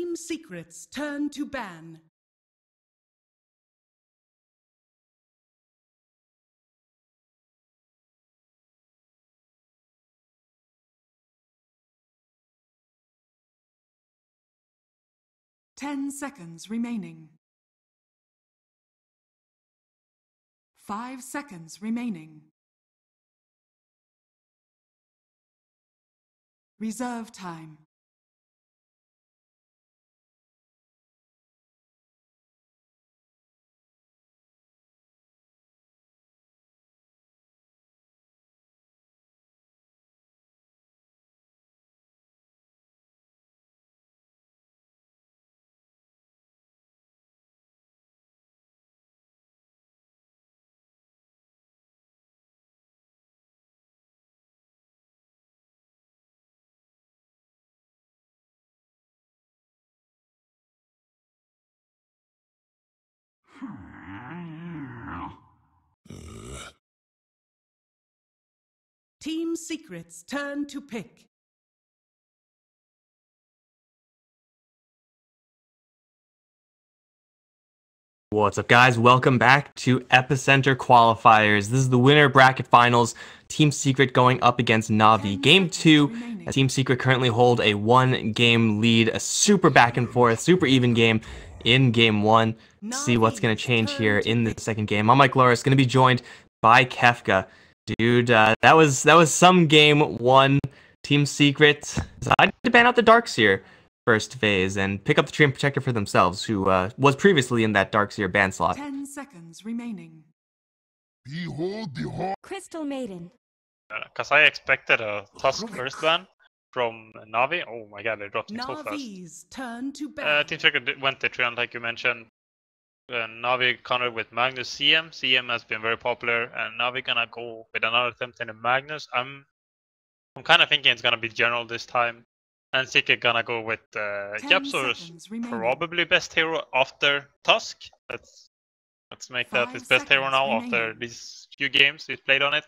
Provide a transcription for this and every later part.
Team Secret's turn to ban. Ten seconds remaining. 5 seconds remaining. Reserve time. Team Secret's turn to pick. What's up, guys? Welcome back to Epicenter Qualifiers. This is the winner bracket finals. Team Secret going up against Navi. Game 2, Team Secret currently hold a 1-game lead. A super back and forth, super even game in Game 1. See what's going to change here in the second game. I'm Mike Loris, going to be joined by Kefka. Dude, that was some Game 1. Team Secret decided to ban out the Darkseer first phase and pick up the Treant Protector for themselves, who was previously in that Darkseer ban slot. 10 seconds remaining. Behold the Crystal Maiden. Because I expected a Tusk first ban from Navi. Oh my god, they dropped me so fast. Navi's turn to ban. Team Secret went the Treant, like you mentioned. Navi countered with Magnus CM. CM has been very popular, and Navi gonna go with another attempt in the Magnus. I'm kind of thinking it's gonna be General this time. And Secret gonna go with Yapsor's probably best hero after Tusk. Let's make that his best hero now after these few games he's played on it.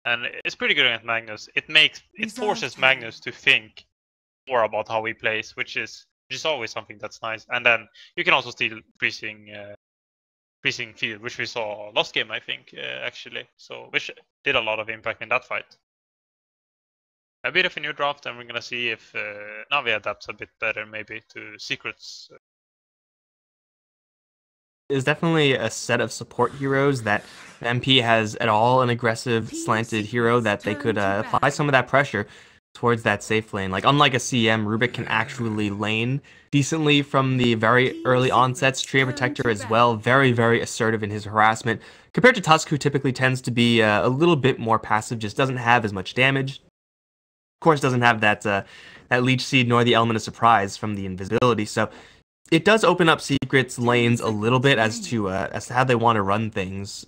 And it's pretty good against Magnus. It forces Magnus to think more about how he plays, which is always something that's nice. And then you can also steal freezing field, which we saw last game, I think, actually. So which did a lot of impact in that fight. A bit of a new draft, and we're gonna see if Navi adapts a bit better, maybe to Secrets. There's definitely a set of support heroes that MP has at all an aggressive slanted hero that they could apply some of that pressure towards that safe lane. Like, unlike a CM, Rubik can actually lane decently from the very early onsets. Treant Protector as well, very, very assertive in his harassment. Compared to Tusk, who typically tends to be a little bit more passive, just doesn't have as much damage. Of course, doesn't have that Leech Seed nor the element of surprise from the invisibility. So it does open up Secret's lanes a little bit as to how they want to run things.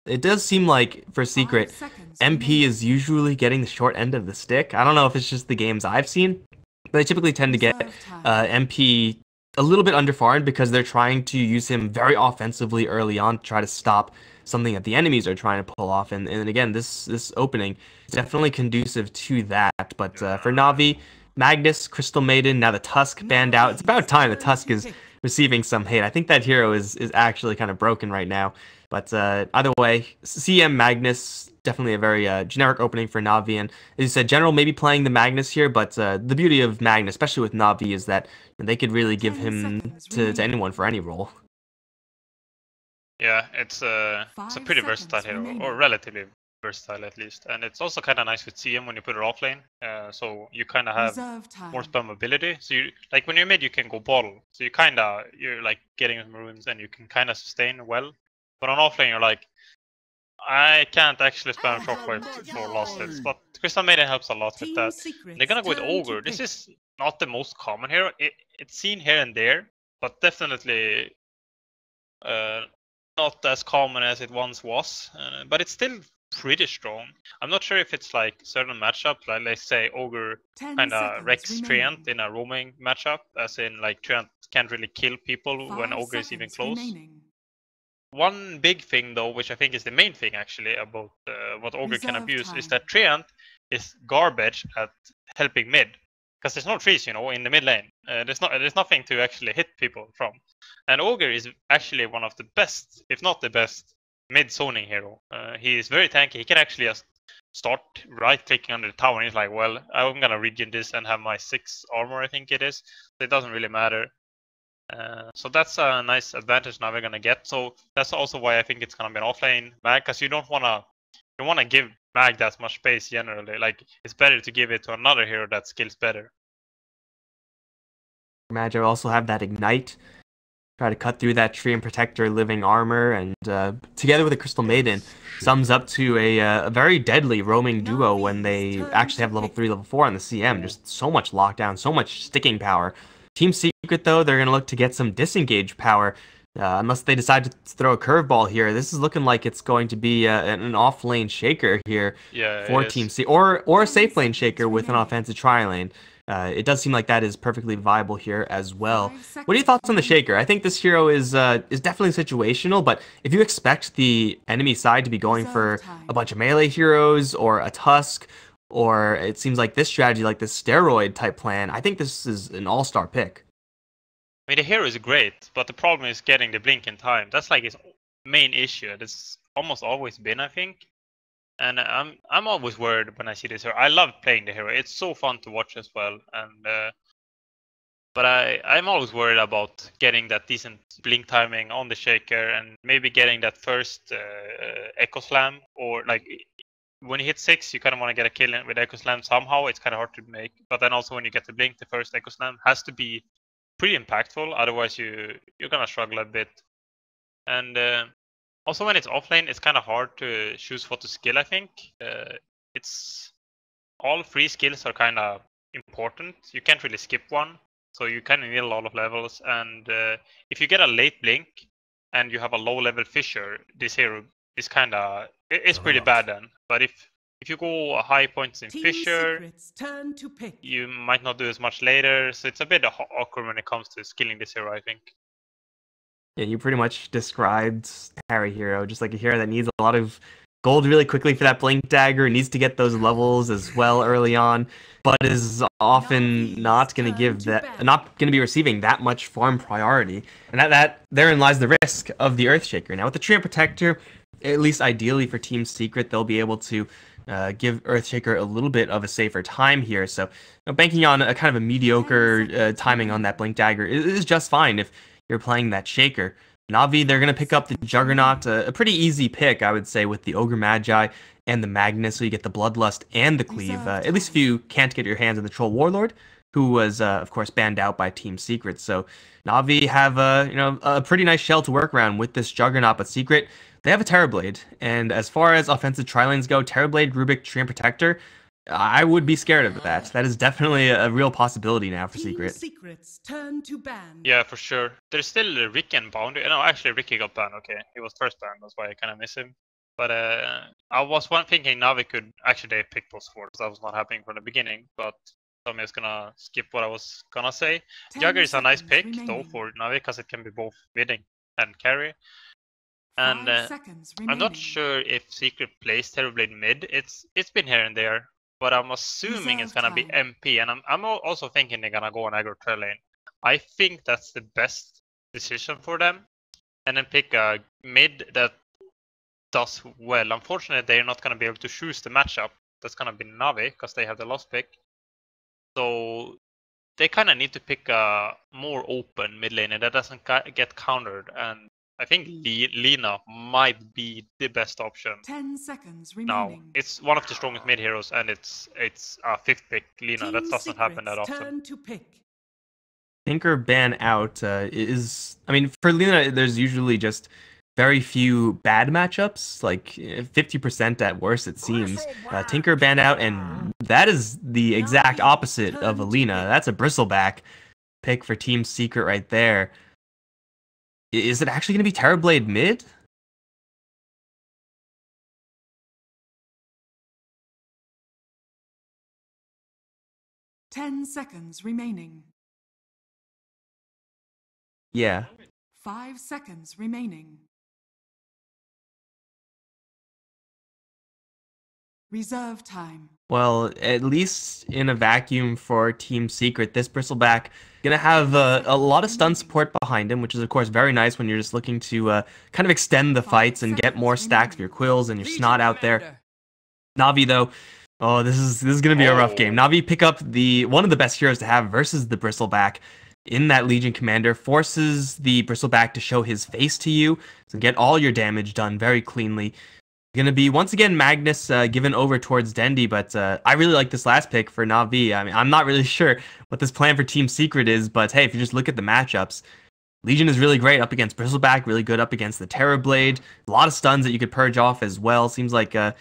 It does seem like for Secret, MP is usually getting the short end of the stick. I don't know if it's just the games I've seen, but they typically tend to get MP a little bit underfarmed because they're trying to use him very offensively early on to try to stop something that the enemies are trying to pull off. And again, this opening is definitely conducive to that. But for Navi, Magnus, Crystal Maiden, now the Tusk banned out. It's about time the Tusk is receiving some hate. I think that hero is actually kind of broken right now. But either way, CM Magnus, definitely a very generic opening for Navi. And as you said, General maybe playing the Magnus here, but the beauty of Magnus, especially with Navi, is that they could really give him to anyone for any role. Yeah, it's a pretty versatile hero, or relatively versatile at least. And it's also kind of nice with CM when you put it off lane, so you kind of have more spam ability. So you, like when you're mid, you can go bottle. So you're like getting runes and you can kind of sustain well. But on offlane, you're like, I can't actually spam Shockwave for last hits. But Crystal Maiden helps a lot with that. They're gonna go with Ogre. This is not the most common hero. It's seen here and there, but definitely not as common as it once was. But it's still pretty strong. I'm not sure if it's like certain matchups, like let's say Ogre kind of wrecks Treant in a roaming matchup, as in like Treant can't really kill people when Ogre is even close. One big thing though, which I think is the main thing actually about what Ogre can abuse, is that Treant is garbage at helping mid. because there's no trees, in the mid lane. There's nothing to actually hit people from. And Ogre is actually one of the best, if not the best, mid zoning hero. He is very tanky. He can actually just start right clicking under the tower, and he's like, well, I'm gonna regen this and have my 6 armor, I think it is. So it doesn't really matter. So that's a nice advantage now we're gonna get. So that's also why I think it's gonna be an offlane mag, because you don't wanna give mag that much space generally. Like, it's better to give it to another hero that skills better. Magi also have that ignite, try to cut through that Tree and Protector living armor, and together with the Crystal Maiden, sums up to a very deadly roaming duo when they actually have level 3, level 4 on the CM. Just so much lockdown, so much sticking power. Team Secret, though, they're going to look to get some disengage power, unless they decide to throw a curveball here. This is looking like it's going to be an off-lane shaker here for Team C, or a safe lane shaker with an offensive tri-lane. It does seem like that is perfectly viable here as well. What are your thoughts on the shaker? I think this hero is definitely situational, but if you expect the enemy side to be going for a bunch of melee heroes or a Tusk, or it seems like this strategy, like this steroid type plan, I think this is an all-star pick. I mean, the hero is great, but the problem is getting the blink in time. That's like his main issue. That's almost always been, I think. And I'm always worried when I see this hero. I love playing the hero. It's so fun to watch as well. And but I'm always worried about getting that decent blink timing on the shaker, and maybe getting that first Echo Slam, or like when you hit 6, you kind of want to get a kill with Echo Slam somehow. It's kind of hard to make. But then also when you get the blink, the first Echo Slam has to be pretty impactful. Otherwise, you're gonna struggle a bit. And also, when it's offlane, it's kind of hard to choose what to skill, I think. It's all 3 skills are kind of important. You can't really skip one, so you kind of need a lot of levels. And if you get a late blink and you have a low-level Fissure, this hero is kind of... It's pretty bad then. But if you go high points in Fissure, turn to pick. you might not do as much later. So it's a bit awkward when it comes to skilling this hero, I think. Yeah, you pretty much described Harry Hero, just like a hero that needs a lot of gold really quickly for that Blink Dagger, needs to get those levels as well early on, but is often not going to give that, not going to be receiving that much farm priority, and that therein lies the risk of the Earthshaker. Now with the Tree and Protector, at least ideally for Team Secret, they'll be able to give Earthshaker a little bit of a safer time here. So banking on a kind of a mediocre timing on that Blink Dagger is just fine if you're playing that shaker. Navi, they're going to pick up the Juggernaut, a pretty easy pick, I would say, with the Ogre Magi and the Magnus, so you get the Bloodlust and the Cleave, at least if you can't get your hands on the Troll Warlord, who was, of course, banned out by Team Secret. So Navi have a pretty nice shell to work around with this Juggernaut, but Secret, they have a Terrorblade. And as far as offensive tri-lanes go, Terrorblade, Rubik, Tree and Protector, I would be scared of that. That is definitely a real possibility now for Secret. Secret's turn to ban. Yeah, for sure. There's still Ricky and Boundary. No, actually, Ricky got banned. Okay, he was first banned. That's why I kind of miss him. But I was thinking Navi could actually pick those 4. That was not happening from the beginning. But I'm just gonna skip what I was gonna say. Jugger is a nice pick though for Navi, because it can be both bidding and carry. And I'm not sure if Secret plays Terrorblade mid. It's been here and there. But I'm assuming it's gonna be MP, and I'm also thinking they're gonna go on aggro trail lane. I think that's the best decision for them, and then pick a mid that does well. Unfortunately, they're not gonna be able to choose the matchup. That's gonna be Navi, because they have the last pick. So they kind of need to pick a more open mid laner that doesn't get countered, and I think Lina might be the best option. 10 seconds Now, remaining. it's one of the strongest mid heroes, and it's a 5th pick, Lina. That doesn't happen that often. Turn to pick. Tinker ban out is, I mean, for Lina, there's usually just very few bad matchups, like 50% at worst, it seems. Tinker ban out, and that is the exact opposite of Alina. That's a bristleback pick for Team Secret right there. Is it actually going to be Terrorblade mid? Ten seconds remaining. Yeah. 5 seconds remaining. Reserve time. Well, at least in a vacuum for Team Secret, this Bristleback gonna have a lot of stun support behind him, which is of course very nice when you're just looking to kind of extend the fights and get more stacks of your quills and your snot out there. Navi though, oh, this is gonna be a rough game. Navi pick up one of the best heroes to have versus the Bristleback in that Legion Commander, forces the Bristleback to show his face to you, so get all your damage done very cleanly. Gonna be once again Magnus given over towards Dendi, but I really like this last pick for Navi. I mean, I'm not really sure what this plan for Team Secret is, but hey, if you just look at the matchups, Legion is really great up against Bristleback, really good up against the Terrorblade. A lot of stuns that you could purge off as well. Seems like it's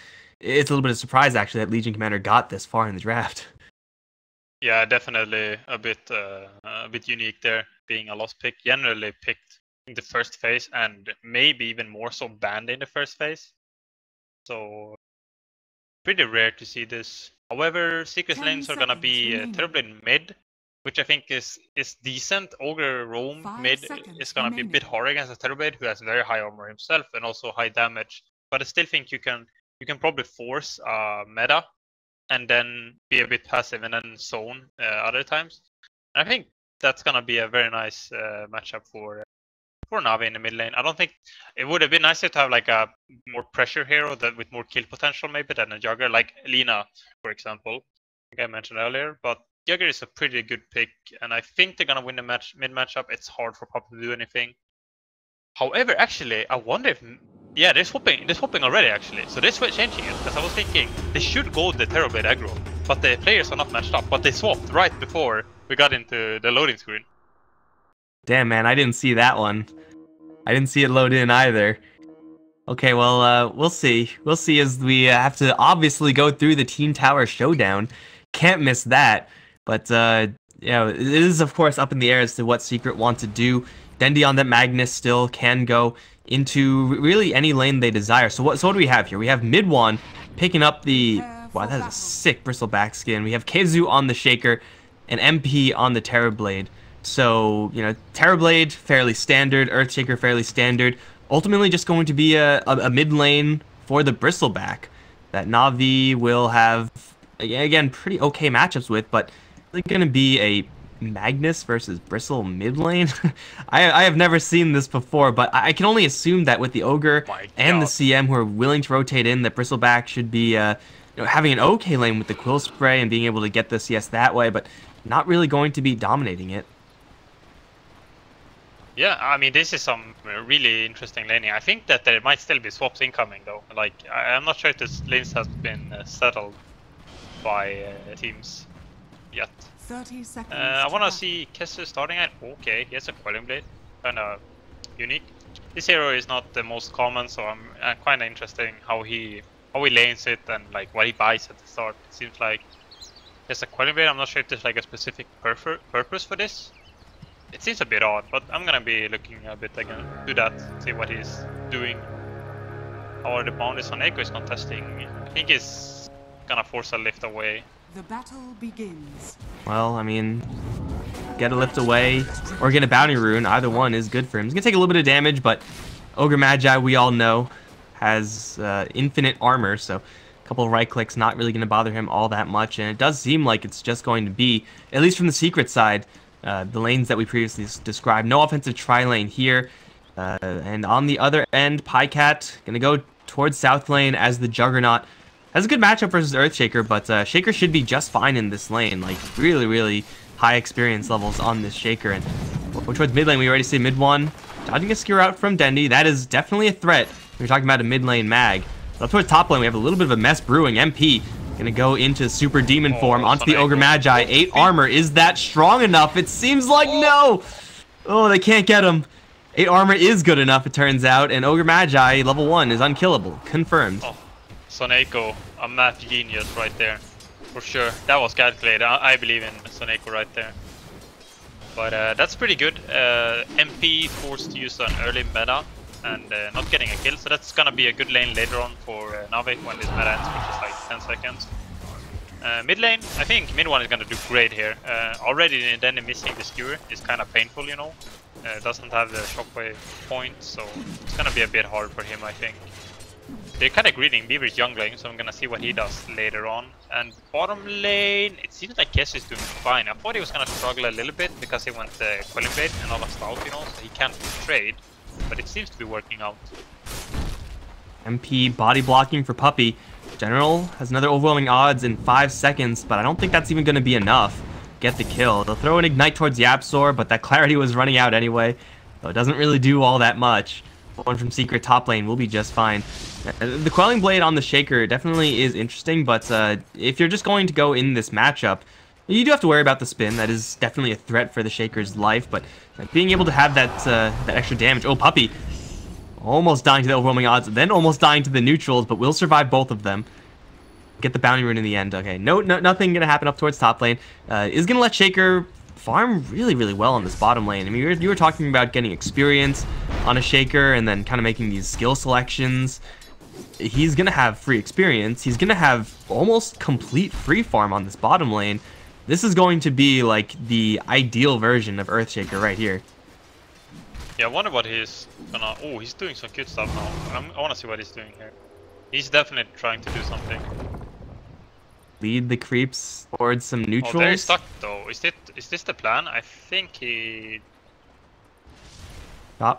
a little bit of surprise actually that Legion Commander got this far in the draft. Yeah, definitely a bit unique there, being a lost pick. Generally picked in the first phase, and maybe even more so banned in the first phase. So pretty rare to see this. However, Secret lanes are gonna be Terrorblade mid, which I think is decent. Ogre Roam mid is gonna be a bit hard against a Terrorblade who has very high armor himself and also high damage. But I still think you can probably force meta and then be a bit passive and then zone other times. And I think that's gonna be a very nice matchup for Navi in the mid lane. I don't think it would have been nicer to have like a more pressure hero that with more kill potential maybe than a Jugger, like Lina, for example, like I mentioned earlier. But Jugger is a pretty good pick, and I think they're gonna win the mid matchup. It's hard for Pop to do anything. However, actually, I wonder if they're swapping already actually. So they're changing it, because I was thinking they should go the Terrorblade aggro, but the players are not matched up. But they swapped right before we got into the loading screen. Damn, man, I didn't see that one. I didn't see it load in either. Okay, well, we'll see. We'll see as we have to obviously go through the Team Tower Showdown. Can't miss that. But, yeah, it is, of course, up in the air as to what Secret want to do. Dendi on that Magnus still can go into really any lane they desire. So what do we have here? We have mid one picking up the... Wow, that is a sick Bristleback skin. We have Keizu on the Shaker and MP on the Terrorblade. So, you know, Terrorblade, fairly standard. Earthshaker, fairly standard. Ultimately just going to be a mid lane for the Bristleback that Navi will have, again, pretty okay matchups with, but it's going to be a Magnus versus Bristle mid lane. I have never seen this before, but I can only assume that with the Ogre and the CM who are willing to rotate in, that Bristleback should be you know, having an okay lane with the Quill Spray and being able to get the CS that way, but not really going to be dominating it. Yeah, I mean, this is some really interesting laning. I think that there might still be swaps incoming, though. Like, I'm not sure if this lanes has been settled by teams yet. 30 seconds. I want to see Kesse starting at. Okay, he has a Quelling Blade. Kind of unique. This hero is not the most common, so I'm kind of interested in how he lanes it and like what he buys at the start. It seems like he has a Quelling Blade. I'm not sure if there's like a specific purpose for this. It seems a bit odd, but I'm gonna be looking a bit again to that, see what he's doing. How are the boundaries on Echo is contesting? I think he's gonna force a lift away. The battle begins. Well, I mean, get a lift away or get a bounty rune. Either one is good for him. He's gonna take a little bit of damage, but Ogre Magi, we all know, has infinite armor, so a couple of right clicks not really gonna bother him all that much. And it does seem like it's just going to be, at least from the Secret side, the lanes that we previously described. No offensive tri-lane here. And on the other end, Pycat gonna go towards south lane as the Juggernaut. Has a good matchup versus Earthshaker, but Shaker should be just fine in this lane. Like, really high experience levels on this Shaker. And towards mid lane, we already see mid one. Dodging a skewer out from Dendi. That is definitely a threat. We're talking about a mid lane mag. Up towards top lane, we have a little bit of a mess brewing. MP gonna go into Super Demon form onto the Ogre Magi. 8 armor. Is that strong enough? It seems like no! Oh, they can't get him. 8 armor is good enough, it turns out. And Ogre Magi, level 1, is unkillable. Confirmed. Oh, Soneko, a math genius right there. For sure. That was calculated. I believe in Soneko right there. But that's pretty good. MP forced to use an early meta and not getting a kill, so that's gonna be a good lane later on for Navi when this meta ends, which is like 10 seconds. Mid lane, I think mid one is gonna do great here. Already then missing the skewer is kind of painful, you know. Doesn't have the shockwave point, so it's gonna be a bit hard for him, I think. they're kind of greeting Beaver's jungling, so I'm gonna see what he does later on. And bottom lane, it seems like Kes is doing fine. I thought he was gonna struggle a little bit because he went Quelling Blade and all lost out, you know, so he can't trade. But it seems to be working out. MP body blocking for Puppey. General has another overwhelming odds in 5 seconds, but I don't think that's even going to be enough. Get the kill. They'll throw an Ignite towards Yapzor, but that clarity was running out anyway, so it doesn't really do all that much. One from Secret top lane will be just fine. The Quelling Blade on the Shaker definitely is interesting, but if you're just going to go in this matchup, you do have to worry about the spin. That is definitely a threat for the Shaker's life, but being able to have that extra damage. Oh, Puppey! Almost dying to the overwhelming odds, then almost dying to the neutrals, but will survive both of them. Get the bounty rune in the end. Okay, nothing gonna happen up towards top lane. Is gonna let Shaker farm really well on this bottom lane. I mean, you were talking about getting experience on a Shaker and then kind of making these skill selections. He's gonna have free experience. He's gonna have almost complete free farm on this bottom lane. This is going to be like the ideal version of Earthshaker right here. Yeah, I wonder what he's gonna... Oh, he's doing some good stuff now. I wanna see what he's doing here. He's definitely trying to do something. Lead the creeps towards some neutrals. Oh, they're stuck though. Is this the plan? I think he...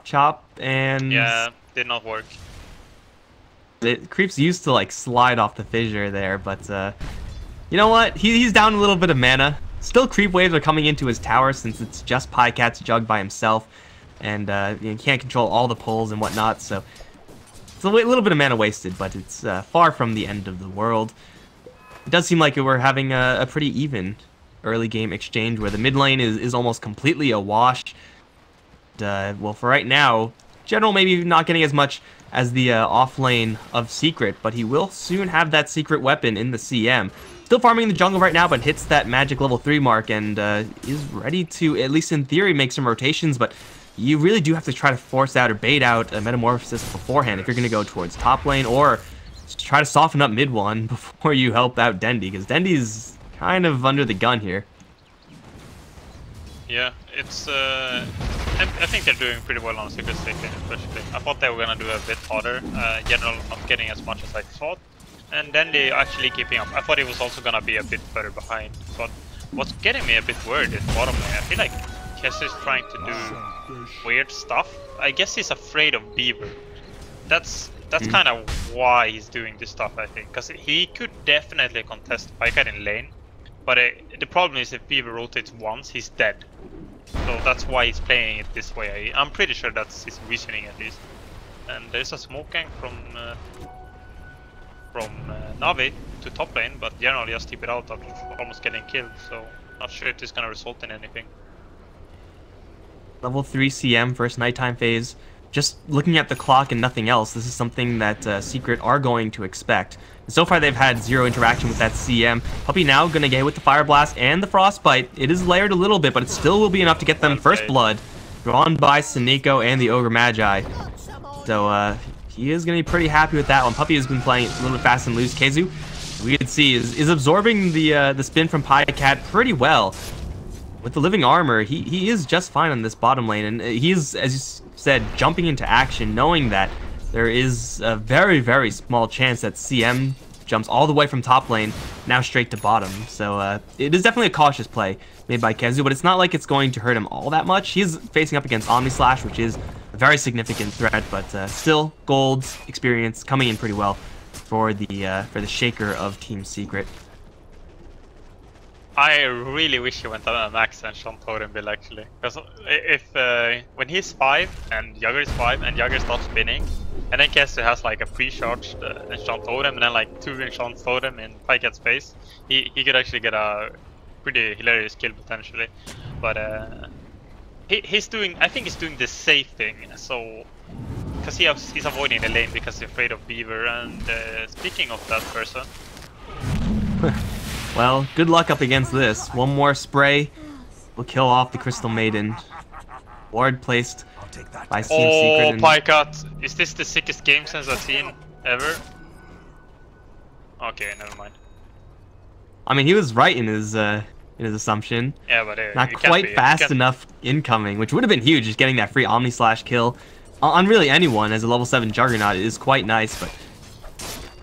Chop, and... Yeah, did not work. The creeps used to like slide off the fissure there, but you know what? He's down a little bit of mana. Still, creep waves are coming into his tower since it's just Pycat's Jug by himself. And you can't control all the pulls and whatnot, so it's a little bit of mana wasted, but it's far from the end of the world. It does seem like we're having a pretty even early game exchange where the mid lane is almost completely a wash. Well, for right now, General maybe not getting as much as the off lane of Secret, but he will soon have that secret weapon in the CM. Still farming in the jungle right now, but hits that magic level 3 mark and is ready to, at least in theory, make some rotations, but you really do have to try to force out or bait out a Metamorphosis beforehand if you're going to go towards top lane, or try to soften up mid one before you help out Dendi, because Dendi's kind of under the gun here. Yeah, it's... I think they're doing pretty well on Secret State lane especially. I thought they were going to do a bit harder. General not getting as much as I thought. And Dendi actually keeping up. I thought he was also going to be a bit further behind. But what's getting me a bit worried is bottom lane. I feel like Kes is trying to do weird stuff. I guess he's afraid of Beaver. That's kind of why he's doing this stuff, I think. Because he could definitely contest Pycat in lane. But the problem is if Beaver rotates once, he's dead. So that's why he's playing it this way. I'm pretty sure that's his reasoning at least. And there's a smoke gank from Navi to top lane, but generally just keep it out after almost getting killed. So not sure if this is gonna result in anything. Level 3 CM first nighttime phase. Just looking at the clock and nothing else, this is something that Secret are going to expect. And so far they've had zero interaction with that CM. Puppey now gonna get hit with the Fire Blast and the Frostbite. It is layered a little bit, but it still will be enough to get them first blood. Drawn by Sineko and the Ogre Magi. So he is gonna be pretty happy with that one. Puppey has been playing a little bit fast and loose. Keizu, we can see, is absorbing the spin from Pycat pretty well. With the living armor, he is just fine on this bottom lane, and he's, as you said, jumping into action, knowing that there is a very small chance that CM jumps all the way from top lane, now straight to bottom. So it is definitely a cautious play made by Keizu, but it's not like it's going to hurt him all that much. He's facing up against Omni Slash, which is a very significant threat, but still, gold's experience coming in pretty well for the Shaker of Team Secret. I really wish he went on a max and Sean Totem build actually. Because if when he's 5 and Jagger is 5 and Jagger starts spinning, and then Kester has like a pre-charged Enchant Totem and then like 2 Enchant Totem in Pycat's face, he could actually get a pretty hilarious kill potentially. But he's doing, I think he's doing the safe thing, so because he's avoiding the lane because he's afraid of Beaver. And speaking of that person. Well, good luck up against this. One more spray will kill off the Crystal Maiden. Ward placed by Team Secret. Oh, Pycat! Is this the sickest game sense I've seen ever? Okay, never mind. I mean, he was right in his assumption. Yeah, but not quite fast enough incoming, which would have been huge. Just getting that free Omni Slash kill on really anyone as a level 7 Juggernaut is quite nice, but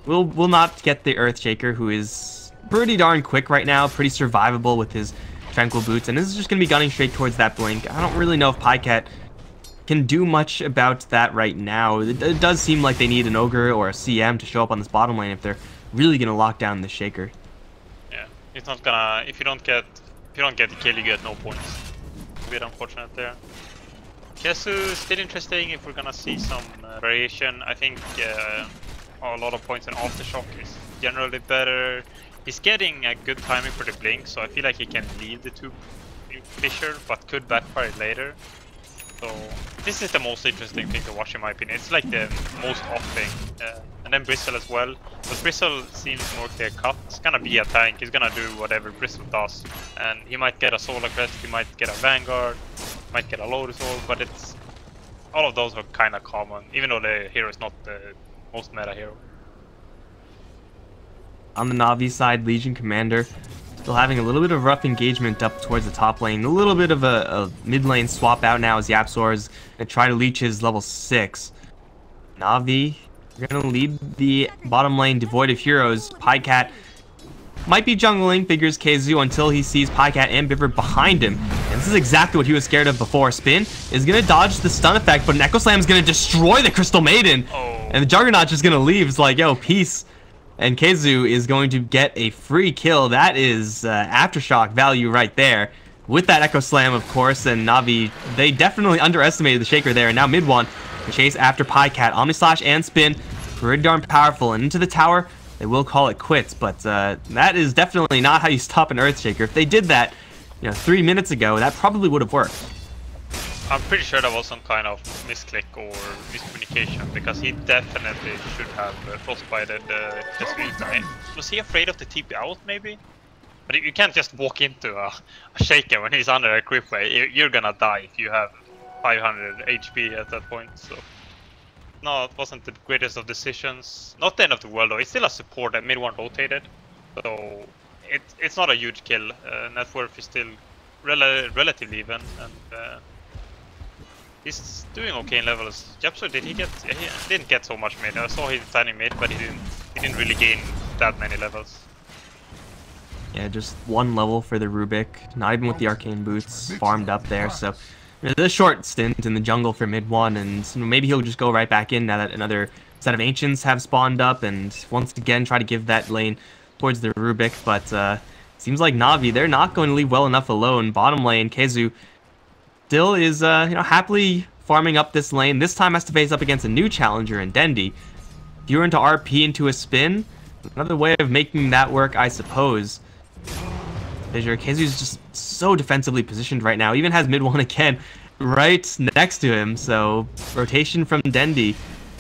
will not get the Earthshaker, who is pretty darn quick right now, pretty survivable with his Tranquil Boots, and this is just going to be gunning straight towards that Blink. I don't really know if PyCat can do much about that right now. It does seem like they need an Ogre or a CM to show up on this bottom lane if they're really going to lock down the Shaker. Yeah, it's not gonna. If you don't get the kill, you get no points. A bit unfortunate there. Kesu still interesting if we're gonna see some variation. I think a lot of points in Aftershock is generally better. He's getting a good timing for the Blink, so I feel like he can lead the two Fissure, but could backfire later. So this is the most interesting thing to watch in my opinion. It's like the most off thing. And then Bristle as well. But Bristle seems more clear cut. He's gonna be a tank, he's gonna do whatever Bristle does. And he might get a Solar Crest, he might get a Vanguard, might get a Lotus Orb, but it's all of those are kinda common, even though the hero is not the most meta hero. On the Na'Vi side, Legion Commander still having a little bit of rough engagement up towards the top lane. A little bit of a mid lane swap out now as Yapzor is going to try to leech his level 6. Na'Vi, you're going to lead the bottom lane devoid of heroes. PyCat might be jungling, figures Keizu, until he sees PyCat and Biffer behind him. And this is exactly what he was scared of before. Spin is going to dodge the stun effect, but an Echo Slam is going to destroy the Crystal Maiden. And the Juggernaut just going to leave. It's like, yo, peace. And Keizu is going to get a free kill. That is Aftershock value right there. With that Echo Slam, of course, and Na'Vi, they definitely underestimated the Shaker there. And now mid one, the chase after PyCat. Omnislash and Spin, pretty darn powerful. And into the tower, they will call it quits. But that is definitely not how you stop an Earthshaker. If they did that, 3 minutes ago, that probably would have worked. I'm pretty sure that was some kind of misclick or miscommunication, because he definitely should have frostbited the Kesu. Was he afraid of the TP out, maybe? But you can't just walk into a Shaker when he's under a creep wave. You're gonna die if you have 500 HP at that point. So no, it wasn't the greatest of decisions. Not the end of the world though. It's still a support that mid one rotated, so it's not a huge kill. Net worth is still relatively even, and he's doing okay in levels. Yapzor, did he get? He didn't get so much mid. I saw him standing mid, but he didn't really gain that many levels. Yeah, just one level for the Rubik. Not even with the Arcane Boots farmed up there. So the short stint in the jungle for mid one, and maybe he'll just go right back in now that another set of Ancients have spawned up, and once again try to give that lane towards the Rubik. But seems like Na'Vi, they're not going to leave well enough alone. Bottom lane, Keizu still is happily farming up this lane. This time has to face up against a new challenger in Dendi. If you were into RP into a Spin, another way of making that work, I suppose. Keizu's just so defensively positioned right now. Even has mid one again right next to him. So rotation from Dendi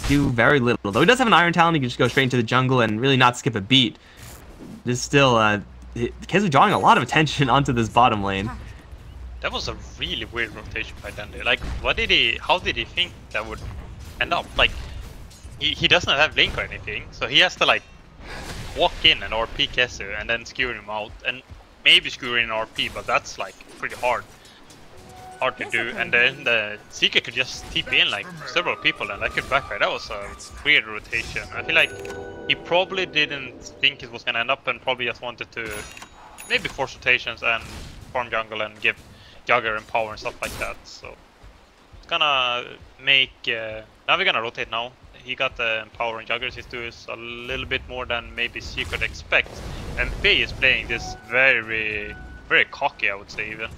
do very little. Though he does have an Iron Talon, he can just go straight into the jungle and really not skip a beat. There's still Keizu drawing a lot of attention onto this bottom lane. That was a really weird rotation by Dendi. Like, how did he think that would end up? Like, he doesn't have Blink or anything, so he has to like walk in and RP Keizu and then skewer him out, and maybe skewer in RP, but that's like pretty hard to do. And then the Seeker could just TP in like several people and that could backfire. That was a weird rotation. I feel like he probably didn't think it was gonna end up and probably just wanted to maybe force rotations and farm jungle and give Jugger and power and stuff like that. So it's gonna make now we're gonna rotate now. He got the power and Juggers. He's doing a little bit more than maybe she could expect. And Faye is playing this very, very cocky, I would say even.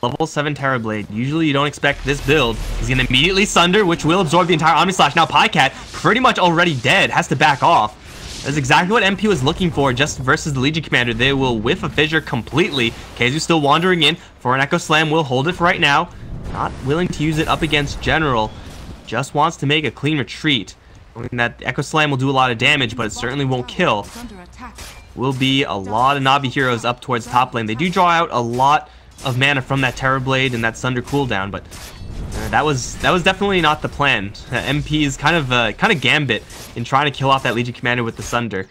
Level 7 Terrorblade. Usually you don't expect this build. He's gonna immediately Sunder, which will absorb the entire Omnislash. Now PyCat, pretty much already dead, has to back off. That's exactly what MP was looking for just versus the Legion Commander. They will whiff a Fissure completely. Keizu still wandering in for an Echo Slam. Will hold it for right now. Not willing to use it up against General. Just wants to make a clean retreat. Knowing that Echo Slam will do a lot of damage, but it certainly won't kill. Will be a lot of Na'Vi heroes up towards top lane. They do draw out a lot of mana from that Terrorblade and that Sunder cooldown, but that was definitely not the plan. MP's kind of gambit in trying to kill off that Legion Commander with the Sunder.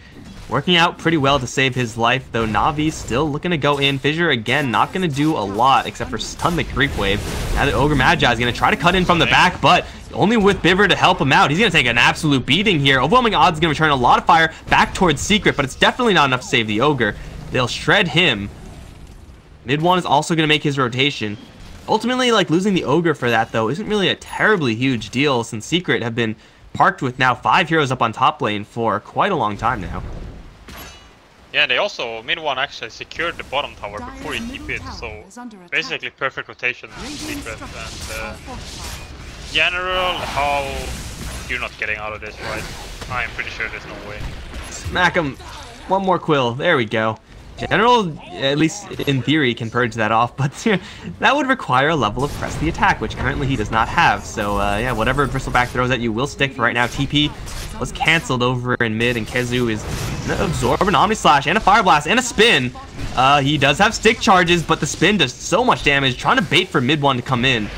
working out pretty well to save his life, though Navi still looking to go in. Fissure, again, not going to do a lot except for stun the creep wave. Now the Ogre Magi is going to try to cut in from the back, but only with Biver to help him out. He's going to take an absolute beating here. Overwhelming Odds is going to return a lot of fire back towards Secret, but it's definitely not enough to save the Ogre. They'll shred him. Mid one is also going to make his rotation. Ultimately, like, losing the Ogre for that, though, isn't really a terribly huge deal, since Secret have been parked with now 5 heroes up on top lane for quite a long time now. Yeah, they also, mid one actually secured the bottom tower before he TP'd, so basically perfect rotation Secret. And general, how you're not getting out of this, right? I'm pretty sure there's no way. Smack him. One more quill. There we go. General, at least in theory, can purge that off, but that would require a level of press the attack, which currently he does not have. So yeah, whatever Bristleback throws at you will stick for right now. TP was cancelled over in mid, and Kezu is going to absorb an Omni Slash and a Fire Blast and a spin. He does have stick charges, but the spin does so much damage, trying to bait for mid one to come in.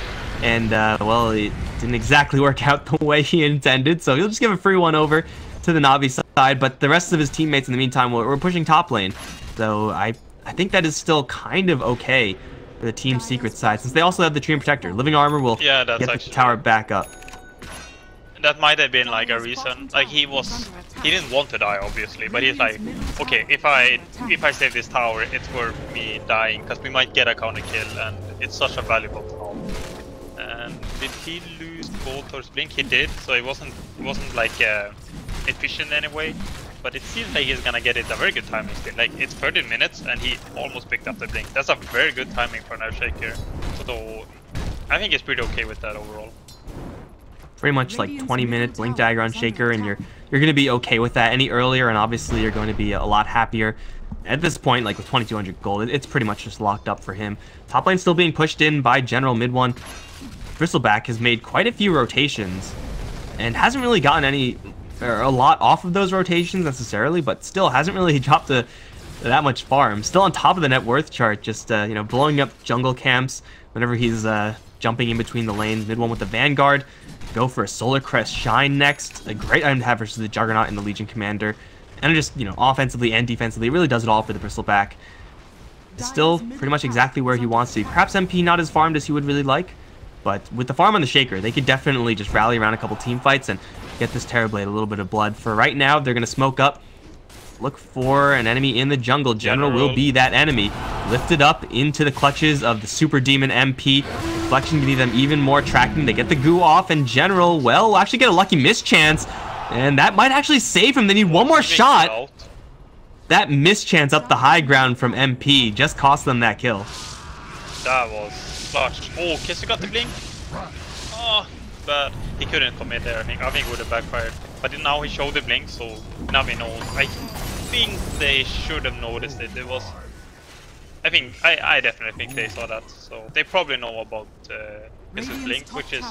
And, well, it didn't exactly work out the way he intended, so he'll just give a free one over to the Navi side, but the rest of his teammates in the meantime were pushing top lane. So I think that is still kind of okay for the Team Secret side, since they also have the Treant Protector. Living Armor will get the tower back up. That might have been like a reason. Like he didn't want to die, obviously, but he's like, okay, if I save this tower, it's worth me dying, because we might get a counter kill, and it's such a valuable tower. And did he lose both or blink? He did, so it wasn't like efficient anyway. But it seems like he's gonna get it a very good timing still. Like, it's 30 minutes and he almost picked up the blink. That's a very good timing for an Earthshaker. So I think he's pretty okay with that overall. Pretty much like 20-minute blink dagger on Shaker, and you're gonna be okay with that. Any earlier, and obviously you're going to be a lot happier. At this point, like with 2200 gold, it's pretty much just locked up for him. Top lane still being pushed in by General mid one. Bristleback has made quite a few rotations and hasn't really gotten a lot off of those rotations necessarily, but still hasn't really dropped that much farm. Still on top of the net worth chart, just you know, blowing up jungle camps whenever he's jumping in between the lanes. Mid one with the Vanguard, go for a Solar Crest Shine next. A great item to have versus the Juggernaut and the Legion Commander, and just, you know, offensively and defensively, it really does it all for the Bristleback. Still pretty much exactly where he wants to be. Perhaps MP not as farmed as he would really like, but with the farm on the Shaker, they could definitely just rally around a couple team fights and get this Terrorblade a little bit of blood. For right now, they're going to smoke up, look for an enemy in the jungle. General will be that enemy. Lifted up into the clutches of the Super Demon MP. Reflection can give them even more tracking. They get the goo off, and General, well, will actually get a lucky mischance, and that might actually save him. They need one more shot. That mischance up the high ground from MP just cost them that kill. That was clutch. Oh, Kezu got the blink. Oh, but he couldn't commit there. I think it would have backfired. But now he showed the blink, so Navi knows. I think they should have noticed it. It was, I definitely think they saw that. So they probably know about his blink, which is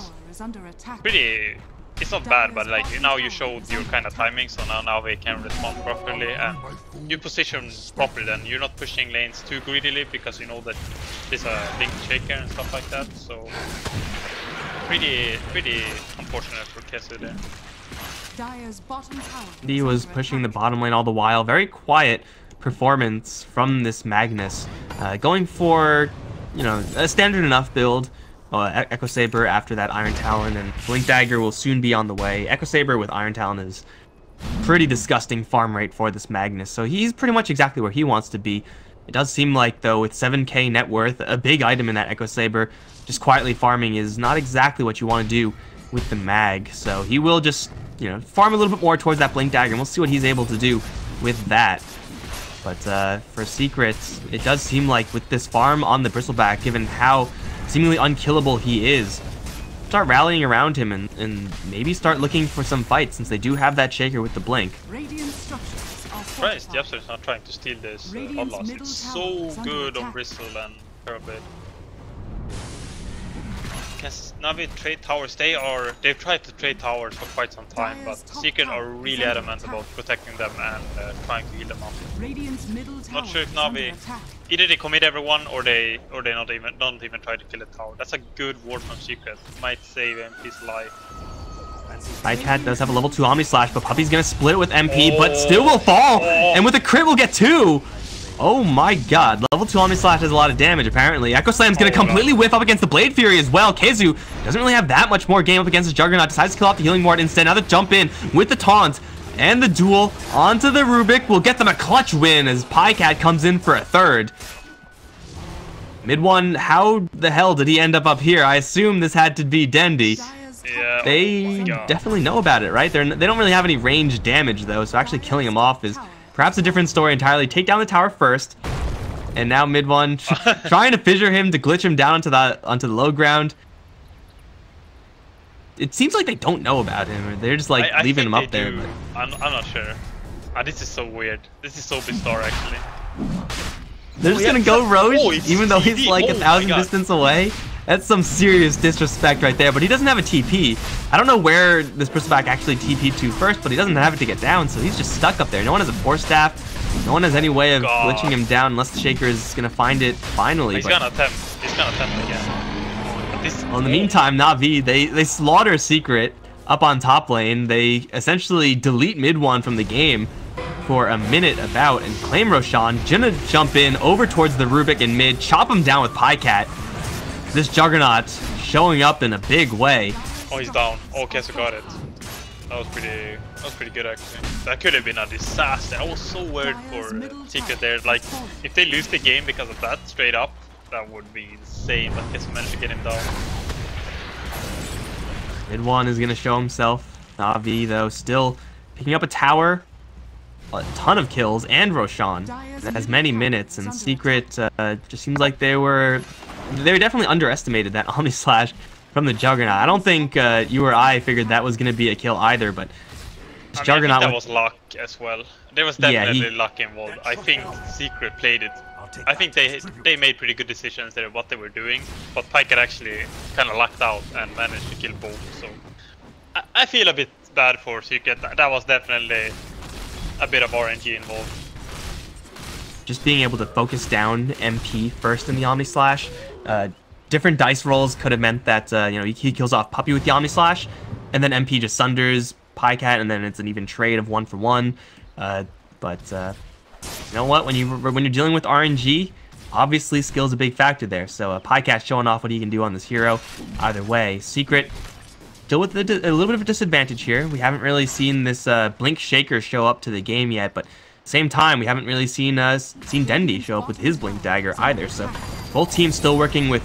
pretty. It's not bad, but like now you showed your kind of timing, so now they can respond properly and you position properly. Then you're not pushing lanes too greedily because you know that there's a blink shaker and stuff like that. So pretty unfortunate for Kezu there. He was pushing the bottom lane all the while. Very quiet performance from this Magnus, going for, you know, a standard enough build. Echo Saber after that Iron Talon, and Blink Dagger will soon be on the way. Echo Saber with Iron Talon is pretty disgusting farm rate for this Magnus, so he's pretty much exactly where he wants to be. It does seem like, though, with 7k net worth, a big item in that Echo Saber, just quietly farming is not exactly what you want to do with the Mag. So he will just, you know, farm a little bit more towards that Blink Dagger, and we'll see what he's able to do with that. But for Secret, it does seem like with this farm on the Bristleback, given how seemingly unkillable he is, start rallying around him and maybe start looking for some fights, since they do have that Shaker with the blink. Christ, the Absolute's not trying to steal this hot loss. It's so good on Bristol and Terrorblade. Because Navi trade towers, they've tried to trade towers for quite some time, but Secret are really adamant about protecting them and trying to heal them up. Not sure if Navi either they commit everyone or they don't even try to kill a tower. That's a good ward from Secret. Might save MP's life. PyCat does have a level 2 Omni Slash, but Puppy's gonna split it with MP, but still will fall, and with a crit will get 2. Oh my god, level 2 Omni Slash does a lot of damage apparently. Echo Slam's gonna completely whiff up against the Blade Fury as well. Keizu doesn't really have that much more game up against his Juggernaut, decides to kill off the Healing Ward instead. Now the jump in with the taunt and the duel onto the Rubik will get them a clutch win as PyCat comes in for a third. Mid one, how the hell did he end up here? I assume this had to be Dendi. Yeah, They definitely know about it, right? They don't really have any range damage though, so actually killing him off is perhaps a different story entirely. Take down the tower first, and now mid one trying to fissure him to glitch him down onto the low ground. It seems like they don't know about him, or they're just like leaving him up there. I'm not sure. This is so weird. This is so bizarre actually. They're just gonna go Roche, even though he's like 1,000 distance away. That's some serious disrespect right there, but he doesn't have a TP. I don't know where this Bristleback actually TP'd to first, but he doesn't have it to get down, so he's just stuck up there. No one has a Force Staff. No one has any way of glitching him down unless the Shaker is going to find it finally. He's gonna attempt. He's gonna attempt again. Well, in the meantime, Na'Vi, they slaughter Secret up on top lane. They essentially delete mid one from the game for a minute about and claim Roshan. Gonna jump in over towards the Rubik in mid, chop him down with PyCat. This Juggernaut showing up in a big way. Oh, he's down. Oh, Kesu got it. That was pretty good actually. That could have been a disaster. I was so worried for Secret there. Like, if they lose the game because of that, straight up, that would be insane. But Kesu managed to get him down. Mid one is gonna show himself. Na'Vi though still picking up a tower, a ton of kills, and Roshan has many minutes. And Secret just seems like they were definitely underestimated that Omni Slash from the Juggernaut. I don't think you or I figured that was going to be a kill either, but Juggernaut. I think that was luck as well. There was definitely luck involved. I think Secret played it. I think they made pretty good decisions there what they were doing, but PyCat actually kind of lucked out and managed to kill both. So I feel a bit bad for Secret. That was definitely a bit of RNG involved. Just being able to focus down MP first in the Omni Slash. Different dice rolls could have meant that he kills off Puppy with the Omni Slash, and then MP just sunders PyCat, and then it's an even trade of 1 for 1. But you know what? When you're dealing with RNG, obviously skill's a big factor there. So PyCat showing off what he can do on this hero. Either way, Secret still with a little bit of a disadvantage here. We haven't really seen this Blink Shaker show up to the game yet, but same time, we haven't really seen Dendi show up with his Blink Dagger either. So both teams still working with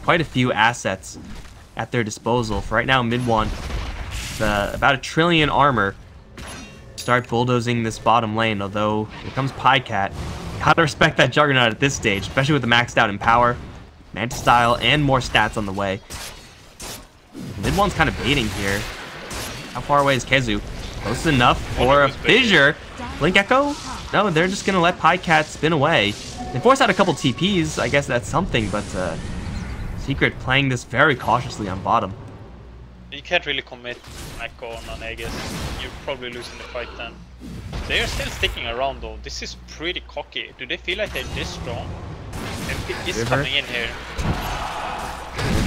quite a few assets at their disposal. For right now, mid one, about 1 trillion armor. Start bulldozing this bottom lane. Although here comes PyCat. Gotta respect that Juggernaut at this stage, especially with the maxed out in power, Manta style, and more stats on the way. Mid one's kind of baiting here. How far away is Kezu? Close enough for a fissure. Blink Echo? No, they're just gonna let PyCat spin away. They force out a couple TPs, I guess that's something, but Secret playing this very cautiously on bottom. You can't really commit Echo on Aegis. You're probably losing the fight then. They are still sticking around though. This is pretty cocky. Do they feel like they're this strong? MP is coming in here.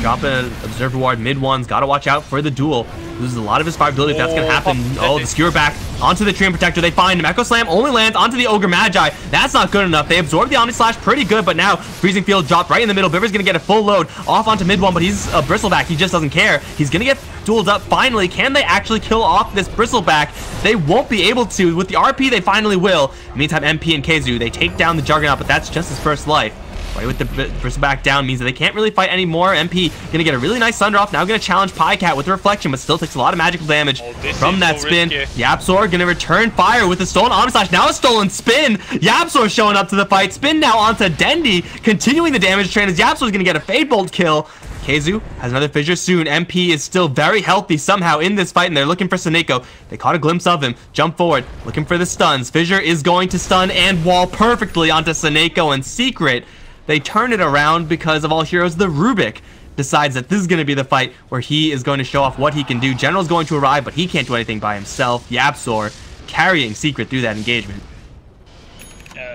Drop an Observer Ward mid ones. Gotta watch out for the duel. Loses a lot of his fireability if that's gonna happen. Oh, the Skewer back onto the Treant Protector. They find him. Echo Slam only lands onto the Ogre Magi. That's not good enough. They absorb the Omni Slash pretty good, but now Freezing Field dropped right in the middle. Biver's gonna get a full load off onto mid one, but he's a Bristleback. He just doesn't care. He's gonna get dueled up finally. Can they actually kill off this Bristleback? They won't be able to. With the RP, they finally will. Meantime, MP and Kezu, they take down the Juggernaut, but that's just his first life. Right with the Bristleback down means that they can't really fight anymore. MP gonna get a really nice Thunder off. Now gonna challenge PyCat with the Reflection, but still takes a lot of magical damage from that spin. Yapzor gonna return fire with a stolen Omni Slash. Now a stolen spin. Yapzor showing up to the fight. Spin now onto Dendi, continuing the damage train as Yapzor's gonna get a Fade Bolt kill. Kezu has another fissure soon. MP is still very healthy somehow in this fight, and they're looking for Saneko. They caught a glimpse of him. Jump forward, looking for the stuns. Fissure is going to stun and wall perfectly onto Saneko, and Secret, they turn it around because of all heroes. The Rubik decides that this is going to be the fight where he is going to show off what he can do. General's going to arrive, but he can't do anything by himself. Yapzor carrying Secret through that engagement.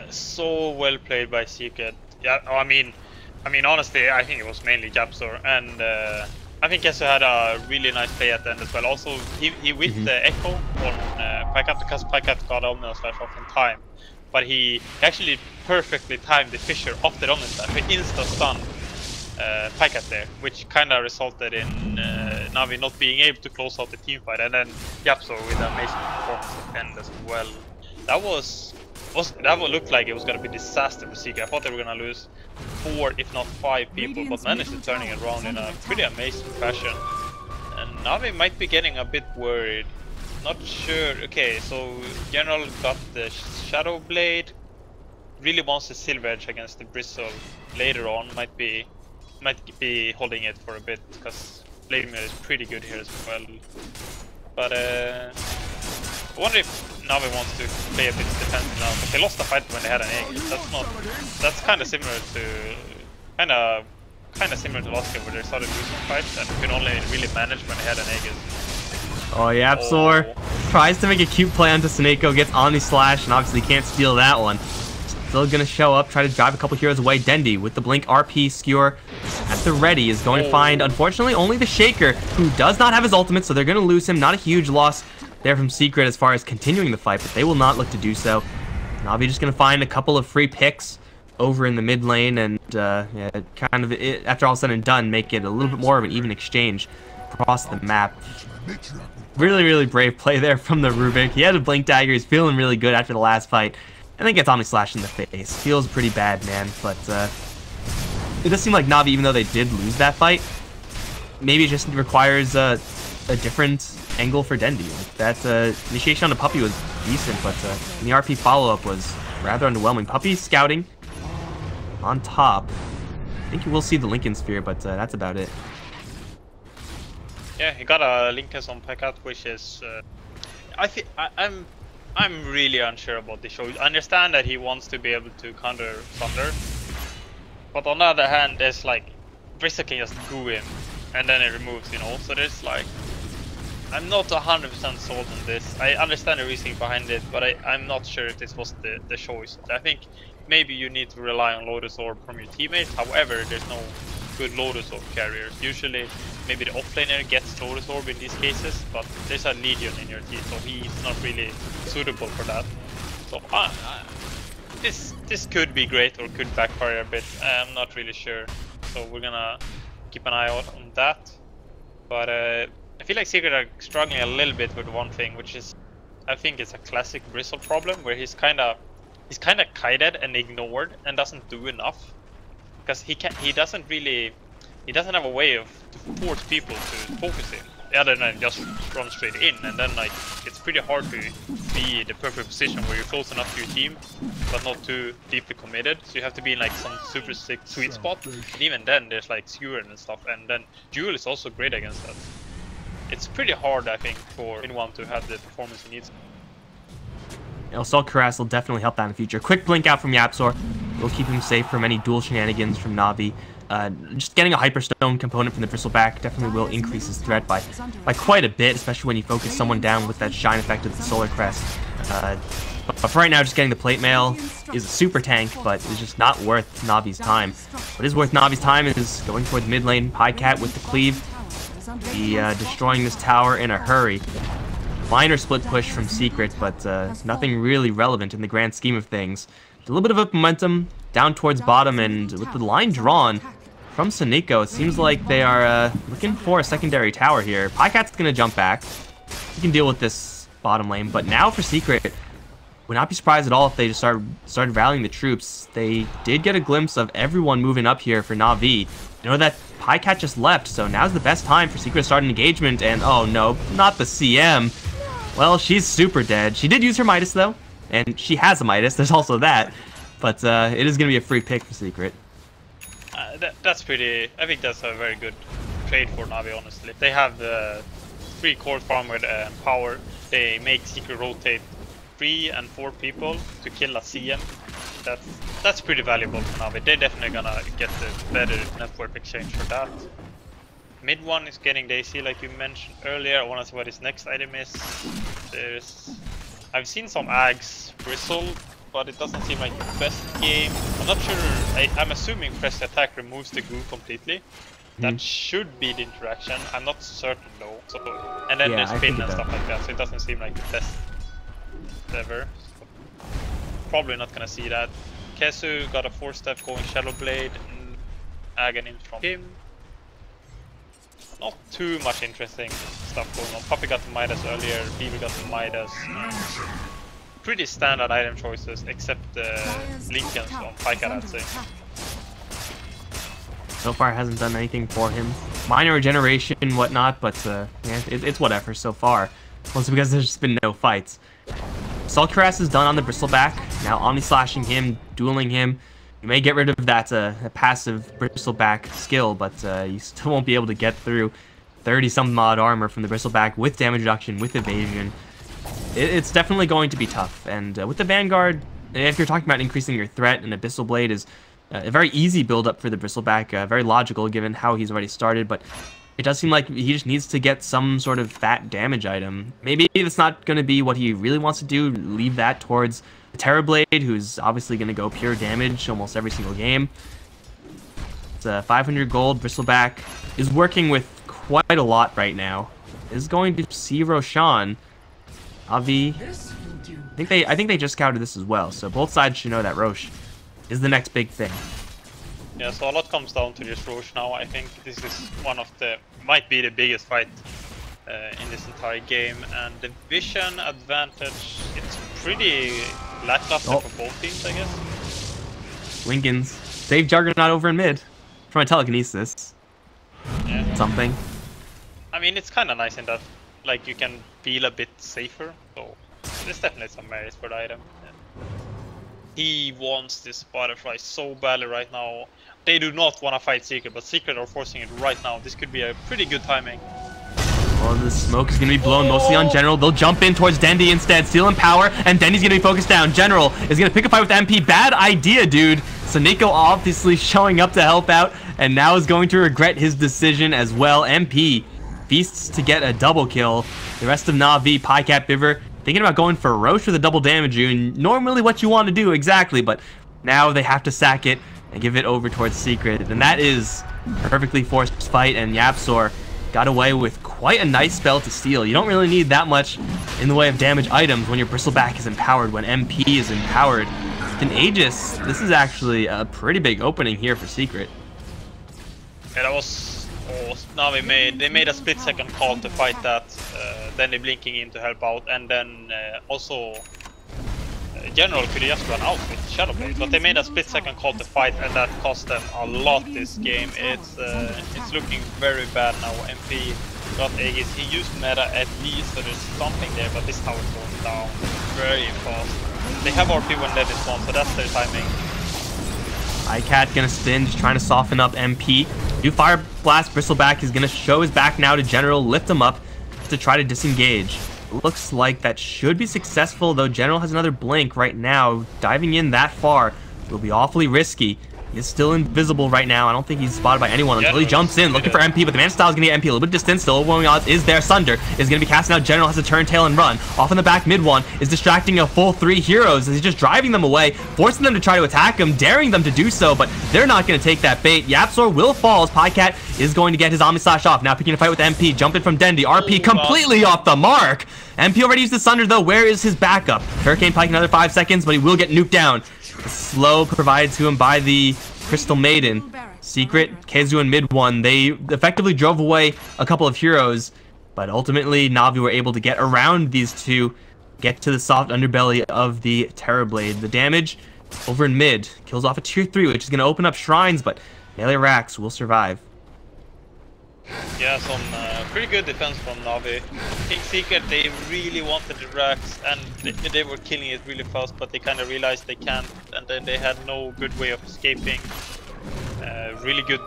So well played by Secret. Yeah, I mean, honestly, I think it was mainly Yapzor, and I think Kesu had a really nice play at the end as well. Also, he with the echo on Pycat because Pycat got Omni Slash off in time. But he actually perfectly timed the Fissure off the Omni Slash. He insta-stunned Pycat there, which kind of resulted in Navi not being able to close out the team fight. And then YapzOr with an amazing performance at the end as well. That would look like it was going to be disaster for Secret. I thought they were going to lose 4 if not 5 people, but managed to turning it around in a pretty amazing fashion. And Navi might be getting a bit worried. Not sure. Okay, so General got the Shadow Blade. Really wants the Silver Edge against the Bristle later on. Might be holding it for a bit because Vladimir is pretty good here as well. But I wonder if Navi wants to play a bit defensive now, because they lost the fight when they had an Aegis. That's kind of similar to last game where they started losing fights and could only really manage when they had an Aegis. Oh, YapzOr tries to make a cute play onto Snako, gets Omni Slash, and obviously can't steal that one. Still gonna show up, try to drive a couple heroes away. Dendi with the Blink RP Skewer at the ready is going to find, unfortunately, only the Shaker, who does not have his ultimate, so they're gonna lose him. Not a huge loss there from Secret as far as continuing the fight, but they will not look to do so. Navi just gonna find a couple of free picks over in the mid lane, and yeah, kind of after all said and done, make it a little bit more of an even exchange across the map. Really brave play there from the Rubik. He had a Blink Dagger. He's feeling really good after the last fight, and then gets Omni Slash in the face. Feels pretty bad, man. But it does seem like Navi, even though they did lose that fight, maybe it just requires a different angle for Dendi. Like that initiation on the Puppey was decent, but the RP follow-up was rather underwhelming. Puppey scouting on top. I think you will see the Lincoln Sphere, but that's about it. Yeah, he got a Lincoln on Pycat, which is I'm really unsure about the show. I understand that he wants to be able to counter Thunder, but on the other hand, there's like Bristle can just goo him and then it removes, you know. So there's like, I'm not 100% sold on this. I understand the reasoning behind it, but I'm not sure if this was the choice. I think maybe you need to rely on Lotus Orb from your teammates. However, there's no good Lotus Orb carriers. Usually, maybe the offlaner gets Lotus Orb in these cases, but there's a Legion in your team, so he's not really suitable for that. So this could be great or could backfire a bit. I'm not really sure. So we're gonna keep an eye out on that. But I feel like Secret are struggling a little bit with one thing, which is, I think it's a classic Bristle problem, where he's kind of kited and ignored and doesn't do enough, because he doesn't have a way to force people to focus him, other than just run straight in, and then like it's pretty hard to be in the perfect position where you're close enough to your team but not too deeply committed. So you have to be in like some super sick sweet spot, and even then there's like Skewer and stuff, and then Jewel is also great against that. It's pretty hard, I think, for anyone to have the performance he needs. Assault Cuirass will definitely help that in the future. Quick blink out from YapzOr will keep him safe from any dual shenanigans from Navi. Just getting a Hyperstone component from the Bristleback definitely will increase his threat by quite a bit, especially when you focus someone down with that shine effect of the Solar Crest. But for right now, just getting the Plate Mail is a super tank, but it's just not worth Navi's time. What is worth Navi's time is going for the mid lane. Pycat with the cleave. Destroying this tower in a hurry. Minor split push from Secret, but nothing really relevant in the grand scheme of things. A little bit of up momentum down towards bottom, and with the line drawn from Snako, it seems like they are looking for a secondary tower here. Pycat's going to jump back. He can deal with this bottom lane, but now for Secret, would not be surprised at all if they just started rallying the troops. They did get a glimpse of everyone moving up here for Na'Vi. You know that Pycat just left, so now's the best time for Secret to start an engagement, and oh no, not the CM. Well, she's super dead. She did use her Midas though, and she has a Midas, there's also that, but it is going to be a free pick for Secret. That's pretty, I think that's a very good trade for Navi, honestly. They have the 3 core farm with power. They make Secret rotate 3 and 4 people to kill a CM. That's pretty valuable for Navi. They're definitely gonna get the better network exchange for that. Mid one is getting Daisy, like you mentioned earlier. I wanna see what his next item is. I've seen some Ags Bristle, but it doesn't seem like the best game. I'm not sure. I'm assuming press attack removes the goo completely. That should be the interaction. I'm not certain though. So, and then Yeah, there's I spin think and it stuff does. like that, so it doesn't seem like the best ever. So, probably not gonna see that. Kesu got a 4-step going Shadow Blade, and Aghanim from him. Not too much interesting stuff going on. Puppy got the Midas earlier, Beaver got the Midas. Pretty standard item choices, except the Lincolns from Pika, I'd say. So far hasn't done anything for him. Minor regeneration and whatnot, but yeah, it's whatever so far. Mostly because there's just been no fights. Sulcarass is done on the Bristleback. Now Omni-slashing him, dueling him. You may get rid of that passive Bristleback skill, but you still won't be able to get through 30-some odd armor from the Bristleback with damage reduction, with evasion. It's definitely going to be tough. And with the Vanguard, if you're talking about increasing your threat, an Abyssal Blade is a very easy build-up for the Bristleback, very logical given how he's already started, but it does seem like he just needs to get some sort of fat damage item. Maybe it's not going to be what he really wants to do, leave that towards the Terrorblade, who's obviously going to go pure damage almost every single game. It's 500 gold. Bristleback is working with quite a lot right now. Is going to see Roshan. Avi, I think they just scouted this as well, so both sides should know that Rosh is the next big thing. Yeah, so a lot comes down to this Rosh now. I think this is one of the, might be the biggest fight in this entire game, and the vision advantage, it's pretty lackluster for both teams, I guess. Lincolns save Juggernaut over in mid from a telekinesis. Yeah. Something. I mean, it's kind of nice in that, like, you can feel a bit safer, so there's definitely some merits for the item. Yeah. He wants this butterfly so badly right now. They do not want to fight Secret, but Secret are forcing it right now. This could be a pretty good timing. Well, the smoke is going to be blown mostly on General. They'll jump in towards Dendy instead, steal in power, and Dendy's going to be focused down. General is going to pick a fight with MP. Bad idea, dude. So Nico obviously showing up to help out, and now is going to regret his decision as well. MP feasts to get a double kill. The rest of Na'Vi, Pycat, Biver, thinking about going for Roche with a double damage you. Normally what you want to do, exactly, but now they have to sack it and give it over towards Secret. And that is a perfectly forced fight, and Yapsor got away with quite a nice spell to steal. You don't really need that much in the way of damage items when your Bristleback is empowered, when MP is empowered. In Aegis, this is actually a pretty big opening here for Secret. Yeah, that was... Oh, now they made a split-second call to fight that, then they blinking in to help out, and then also General could just run out with Shadow Blade, but they made a split-second call to fight, and that cost them a lot this game. It's looking very bad now. MP got Aegis, he used meta at least, so there's something there, but this tower's going down very fast. They have RP when dead is one, so that's their timing. Icat gonna spin, just trying to soften up MP. Do Fire Blast. Bristleback is gonna show his back now to General, lift him up to try to disengage. Looks like that should be successful, though General has another blink right now. Diving in that far will be awfully risky. He is still invisible right now. I don't think he's spotted by anyone until he jumps in, looking for MP, but the man style is going to get MP a little bit distant. Still overwhelming odds is there. Sunder is going to be casting out. General has to turn tail and run. Off in the back, mid one is distracting a full 3 heroes as he's just driving them away, forcing them to try to attack him, daring them to do so, but they're not going to take that bait. Yapsor will fall as Pycat is going to get his Omni Slash off. Now picking a fight with MP, jumping from Dendy. RP completely off the mark. MP already used the Sunder though. Where is his backup? Hurricane Pike another 5 seconds, but he will get nuked down. The slow provided to him by the Crystal Maiden. Secret, Kezu and mid one, they effectively drove away a couple of heroes, but ultimately Na'Vi were able to get around these two, get to the soft underbelly of the Terrorblade. The damage over in mid kills off a tier 3, which is going to open up shrines, but melee racks will survive. Yeah, some pretty good defense from Na'Vi. I think Secret, they really wanted the racks, and they were killing it really fast, but they kind of realized they can't, and then they had no good way of escaping. Really good.